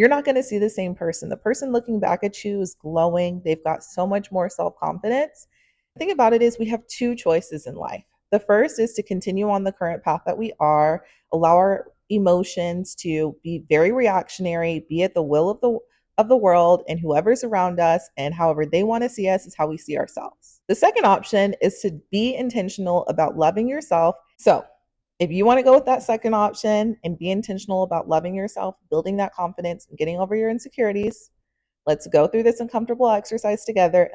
you're not going to see the same person. The person looking back at you is glowing. They've got so much more self confidence. The thing about it is, we have two choices in life. The first is to continue on the current path that we are, allow our emotions to be very reactionary, be at the will of the world and whoever's around us, and however they want to see us is how we see ourselves. The second option is to be intentional about loving yourself. So, if you want to go with that second option and be intentional about loving yourself, building that confidence, and getting over your insecurities, let's go through this uncomfortable exercise together.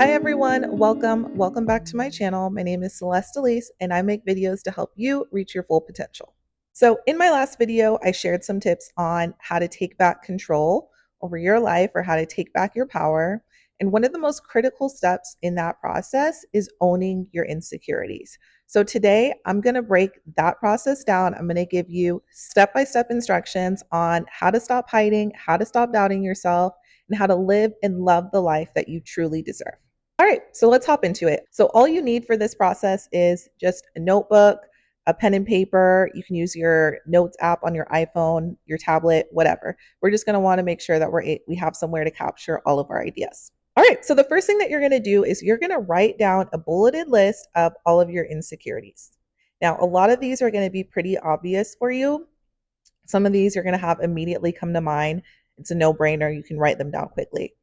Hi everyone, welcome back to my channel. My name is Celeste Elise and I make videos to help you reach your full potential. So in my last video, I shared some tips on how to take back control over your life or how to take back your power. And one of the most critical steps in that process is owning your insecurities. So today I'm going to break that process down. I'm going to give you step-by-step instructions on how to stop hiding, how to stop doubting yourself, and how to live and love the life that you truly deserve. All right, so let's hop into it. So all you need for this process is just a notebook, a pen and paper. You can use your notes app on your iPhone, your tablet, whatever. We're just going to want to make sure that we have somewhere to capture all of our ideas. All right, so the first thing that you're going to do is you're going to write down a bulleted list of all of your insecurities. Now, a lot of these are going to be pretty obvious for you. Some of these you're going to have immediately come to mind. It's a no-brainer. You can write them down quickly.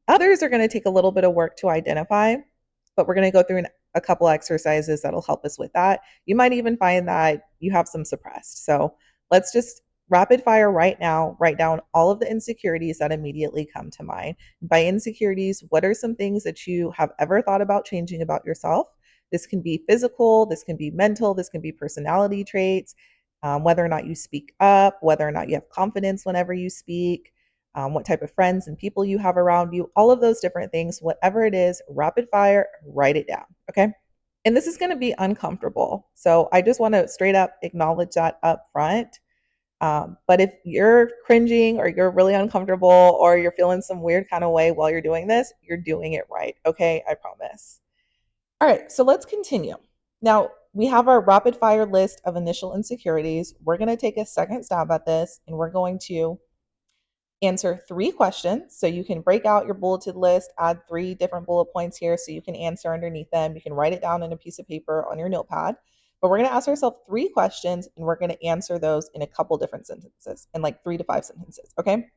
Others are going to take a little bit of work to identify, but we're going to go through a couple exercises that'll help us with that. You might even find that you have some suppressed. So let's just rapid fire right now, write down all of the insecurities that immediately come to mind. By insecurities, what are some things that you have ever thought about changing about yourself? This can be physical, this can be mental, this can be personality traits, whether or not you speak up, whether or not you have confidence whenever you speak, what type of friends and people you have around you, all of those different things, whatever it is, rapid fire, write it down. Okay. And this is going to be uncomfortable. So I just want to straight up acknowledge that up front. But if you're cringing or you're really uncomfortable or you're feeling some weird kind of way while you're doing this, you're doing it right. Okay. I promise. All right. So let's continue. Now, we have our rapid fire list of initial insecurities. We're going to take a second stab at this and we're going to answer 3 questions. So you can break out your bulleted list, add 3 different bullet points here so you can answer underneath them. You can write it down in a piece of paper on your notepad. But we're going to ask ourselves 3 questions and we're going to answer those in a couple different sentences, in like 3 to 5 sentences. Okay.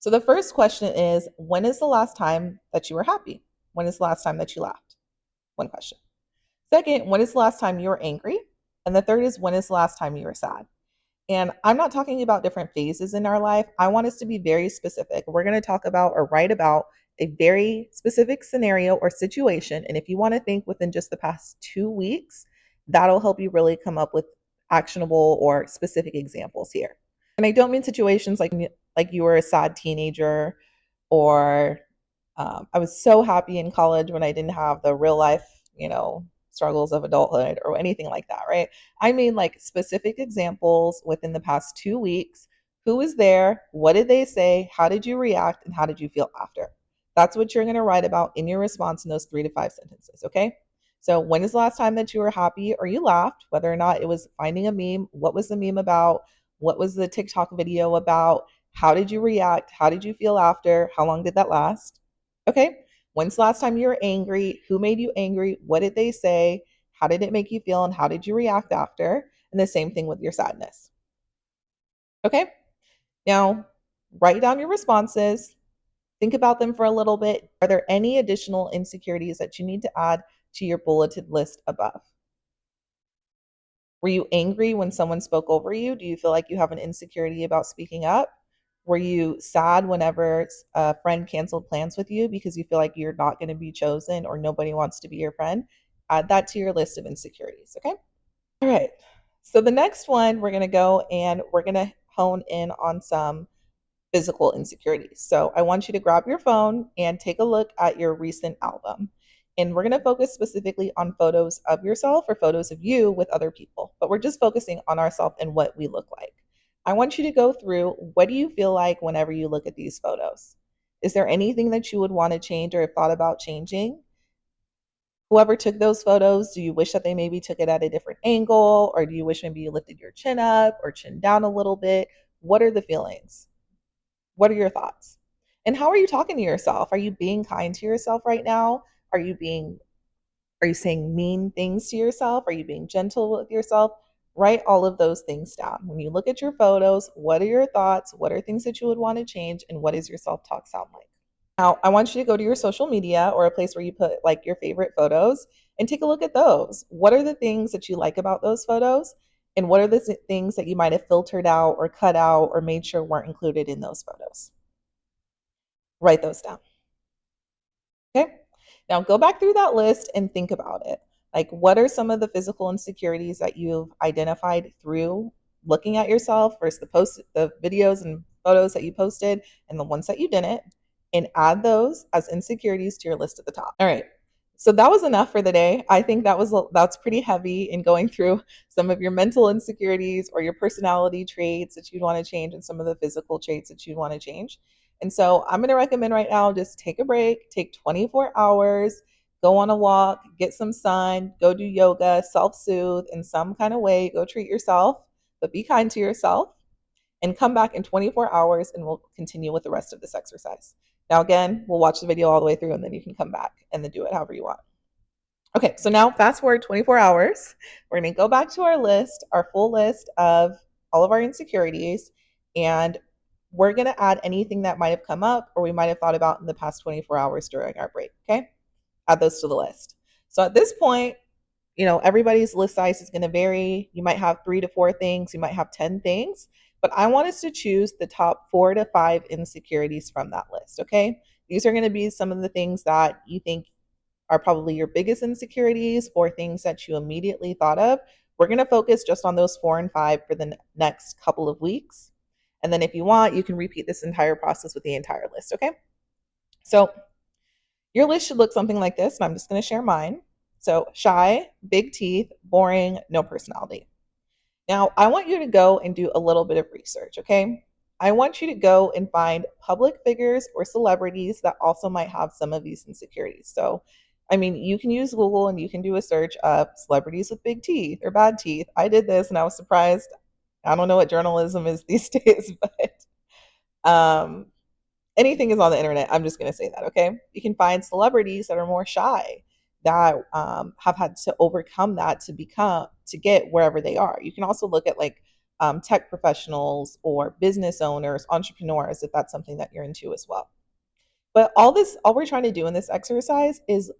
So the first question is, when is the last time that you were happy? When is the last time that you laughed? One question. Second, when is the last time you were angry? And the third is, when is the last time you were sad? And I'm not talking about different phases in our life. I want us to be very specific. We're going to talk about or write about a very specific scenario or situation. And if you want to think within just the past 2 weeks, that'll help you really come up with actionable or specific examples here. And I don't mean situations like you were a sad teenager or I was so happy in college when I didn't have the real life, struggles of adulthood or anything like that, right? I mean, like specific examples within the past 2 weeks. Who was there? What did they say? How did you react? And how did you feel after? That's what you're going to write about in your response in those 3 to 5 sentences, okay? So, when is the last time that you were happy or you laughed? Whether or not it was finding a meme, what was the meme about? What was the TikTok video about? How did you react? How did you feel after? How long did that last? Okay. When's the last time you were angry? Who made you angry? What did they say? How did it make you feel? And how did you react after? And the same thing with your sadness. Okay. Now, write down your responses. Think about them for a little bit. Are there any additional insecurities that you need to add to your bulleted list above? Were you angry when someone spoke over you? Do you feel like you have an insecurity about speaking up? Were you sad whenever a friend canceled plans with you because you feel like you're not going to be chosen or nobody wants to be your friend? Add that to your list of insecurities, okay? All right. So the next one, we're going to go and we're going to hone in on some physical insecurities. So I want you to grab your phone and take a look at your recent album. And we're going to focus specifically on photos of yourself or photos of you with other people, but we're just focusing on ourselves and what we look like. I want you to go through, what do you feel like whenever you look at these photos? Is there anything that you would want to change or have thought about changing? Whoever took those photos, do you wish that they maybe took it at a different angle? Or do you wish maybe you lifted your chin up or chin down a little bit? What are the feelings? What are your thoughts? And how are you talking to yourself? Are you being kind to yourself right now? Are you being are you saying mean things to yourself? Are you being gentle with yourself? Write all of those things down. When you look at your photos, what are your thoughts? What are things that you would want to change? And what does your self talk sound like? Now, I want you to go to your social media or a place where you put like your favorite photos and take a look at those. What are the things that you like about those photos? And what are the things that you might have filtered out or cut out or made sure weren't included in those photos? Write those down. Okay. Now go back through that list and think about it. Like, what are some of the physical insecurities that you've identified through looking at yourself versus the videos and photos that you posted and the ones that you didn't, and add those as insecurities to your list at the top. All right. So that was enough for the day. I think that's pretty heavy in going through some of your mental insecurities or your personality traits that you'd want to change and some of the physical traits that you'd want to change. And so I'm going to recommend right now just take a break, take 24 hours, go on a walk, get some sun, go do yoga, self soothe in some kind of way, go treat yourself, but be kind to yourself and come back in 24 hours and we'll continue with the rest of this exercise. Now, again, we'll watch the video all the way through and then you can come back and then do it however you want. Okay, so now fast forward 24 hours. We're going to go back to our list, our full list of all of our insecurities, and we're going to add anything that might have come up or we might have thought about in the past 24 hours during our break. Okay, add those to the list. So at this point, everybody's list size is going to vary. You might have 3 to 4 things, you might have 10 things, but I want us to choose the top 4 to 5 insecurities from that list. Okay, these are going to be some of the things that you think are probably your biggest insecurities or things that you immediately thought of. We're going to focus just on those 4 and 5 for the next couple of weeks. And then if you want, you can repeat this entire process with the entire list. Okay. So your list should look something like this. And I'm just going to share mine. So shy, big teeth, boring, no personality. Now, I want you to go and do a little bit of research, okay? I want you to go and find public figures or celebrities that also might have some of these insecurities. So, I mean, you can use Google and you can do a search of celebrities with big teeth or bad teeth. I did this and I was surprised. I don't know what journalism is these days, but um, anything is on the internet. I'm just going to say that, okay? You can find celebrities that are more shy that have had to overcome that to get wherever they are. You can also look at like tech professionals or business owners, entrepreneurs, if that's something that you're into as well. But all we're trying to do in this exercise is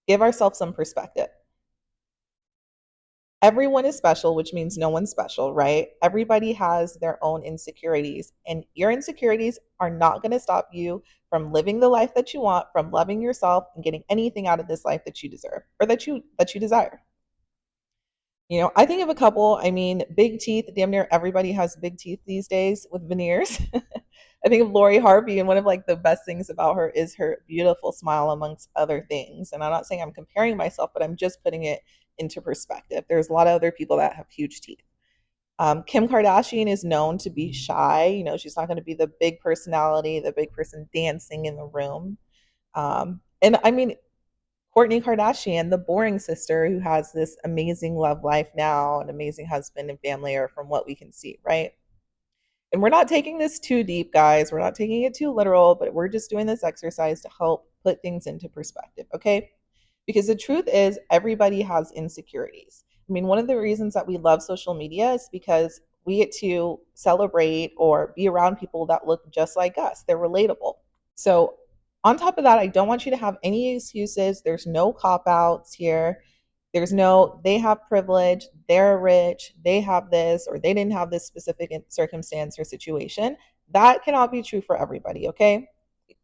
give ourselves some perspective. Everyone is special, which means no one's special, right? Everybody has their own insecurities, and your insecurities are not going to stop you from living the life that you want, from loving yourself and getting anything out of this life that you deserve or that you desire. I think of a couple, I mean, big teeth, damn near everybody has big teeth these days with veneers. I think of Lori Harvey, and one of like the best things about her is her beautiful smile amongst other things. And I'm not saying I'm comparing myself, but I'm just putting it into perspective. There's a lot of other people that have huge teeth. Kim Kardashian is known to be shy. She's not going to be the big personality, the big person dancing in the room. And I mean, Kourtney Kardashian, the boring sister who has this amazing love life now, an amazing husband and family, or from what we can see, right? And we're not taking this too deep, guys. We're not taking it too literal, but we're just doing this exercise to help put things into perspective, okay? Because the truth is, everybody has insecurities. I mean, one of the reasons that we love social media is because we get to celebrate or be around people that look just like us. They're relatable. So, on top of that, I don't want you to have any excuses. There's no cop outs here. There's no, they have privilege, they're rich, they have this, or they didn't have this specific circumstance or situation. That cannot be true for everybody, okay?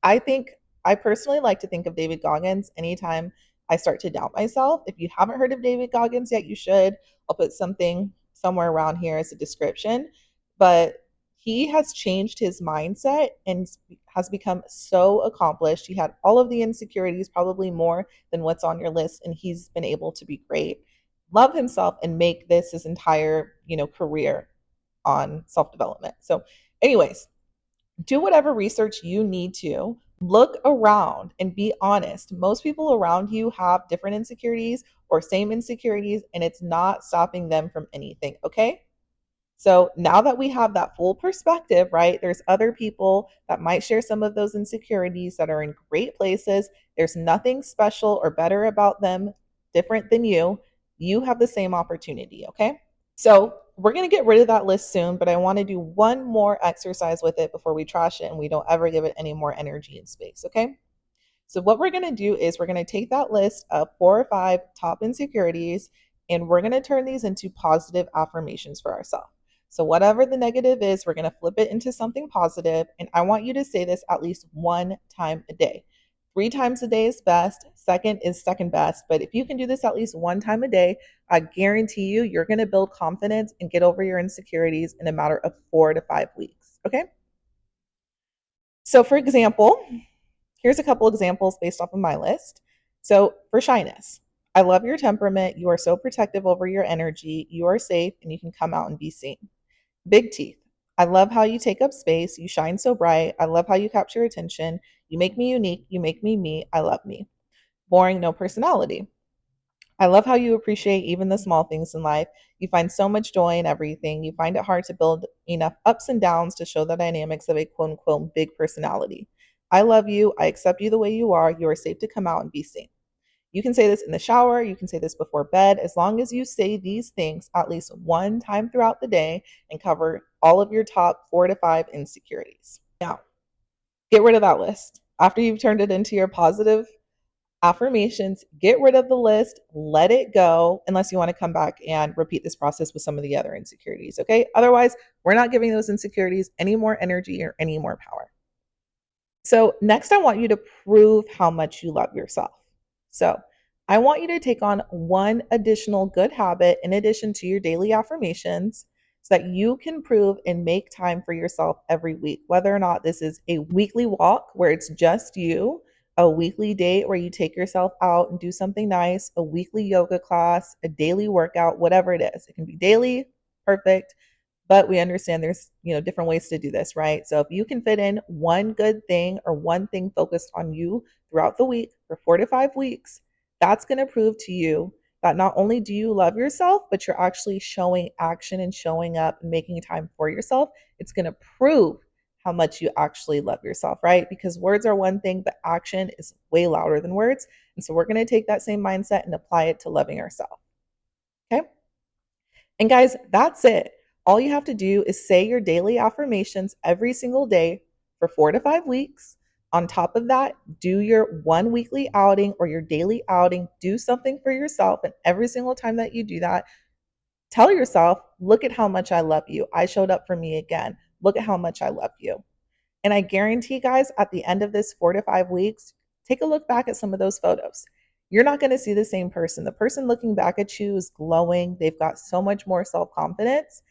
I think I personally like to think of David Goggins anytime I start to doubt myself. If you haven't heard of David Goggins yet, you should. I'll put something somewhere around here as a description. But he has changed his mindset and has become so accomplished. He had all of the insecurities, probably more than what's on your list, and he's been able to be great, love himself, and make this his entire, career on self-development. So, anyways, do whatever research you need to, Look around and be honest. Most people around you have different insecurities or same insecurities, and it's not stopping them from anything, okay? So now that we have that full perspective, right, there's other people that might share some of those insecurities that are in great places. There's nothing special or better about them, different than you. You have the same opportunity, okay? So we're going to get rid of that list soon, but I want to do one more exercise with it before we trash it and we don't ever give it any more energy and space, okay? So, what we're going to do is we're going to take that list of 4 or 5 top insecurities and we're going to turn these into positive affirmations for ourselves. So, whatever the negative is, we're going to flip it into something positive. And I want you to say this at least one time a day. 3 times a day is best. Second is second best. But if you can do this at least one time a day, I guarantee you, you're going to build confidence and get over your insecurities in a matter of 4 to 5 weeks. Okay. So, for example, here's a couple examples based off of my list. So, for shyness, I love your temperament. You are so protective over your energy. You are safe and you can come out and be seen. Big teeth. I love how you take up space. You shine so bright. I love how you capture attention. You make me unique. You make me me. I love me. Boring, no personality. I love how you appreciate even the small things in life. You find so much joy in everything. You find it hard to build enough ups and downs to show the dynamics of a quote unquote big personality. I love you. I accept you the way you are. You are safe to come out and be seen. You can say this in the shower. You can say this before bed. As long as you say these things at least one time throughout the day and cover all of your top 4 to 5 insecurities. Now, get rid of that list. After you've turned it into your positive affirmations, get rid of the list, let it go, unless you want to come back and repeat this process with some of the other insecurities. Okay. Otherwise, we're not giving those insecurities any more energy or any more power. So, next, I want you to prove how much you love yourself. So, I want you to take on one additional good habit in addition to your daily affirmations so that you can prove and make time for yourself every week, whether or not this is a weekly walk where it's just you, a weekly date where you take yourself out and do something nice, a weekly yoga class, a daily workout, whatever it is. It can be daily, perfect, but we understand there's different ways to do this, right? So if you can fit in one good thing or one thing focused on you throughout the week for 4 to 5 weeks, that's going to prove to you that not only do you love yourself, but you're actually showing action and showing up and making time for yourself. It's going to prove how much you actually love yourself, right? Because words are one thing, but action is way louder than words. And so we're going to take that same mindset and apply it to loving ourselves. Okay. And guys, that's it. All you have to do is say your daily affirmations every single day for 4 to 5 weeks. On top of that, do your one weekly outing or your daily outing. Do something for yourself. And every single time that you do that, tell yourself, look at how much I love you. I showed up for me again. Look at how much I love you. And I guarantee, guys, at the end of this 4 to 5 weeks, take a look back at some of those photos. You're not going to see the same person. The person looking back at you is glowing. They've got so much more self confidence.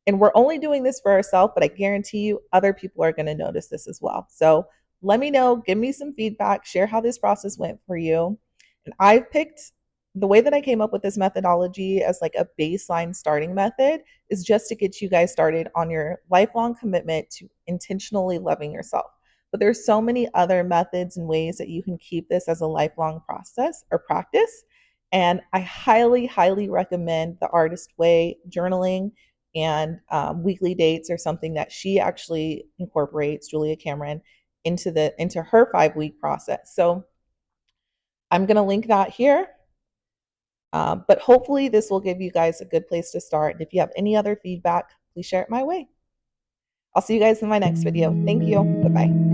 And we're only doing this for ourselves, but I guarantee you other people are going to notice this as well. So let me know, give me some feedback, share how this process went for you. And I've picked the way that I came up with this methodology as like a baseline starting method is just to get you guys started on your lifelong commitment to intentionally loving yourself. But there's so many other methods and ways that you can keep this as a lifelong process or practice. And I highly, highly recommend the artist way journaling and weekly dates are something that she actually incorporates, Julia Cameron, into her 5 week process. So I'm going to link that here. But hopefully this will give you guys a good place to start. And if you have any other feedback, please share it my way. I'll see you guys in my next video. Thank you. Bye-bye.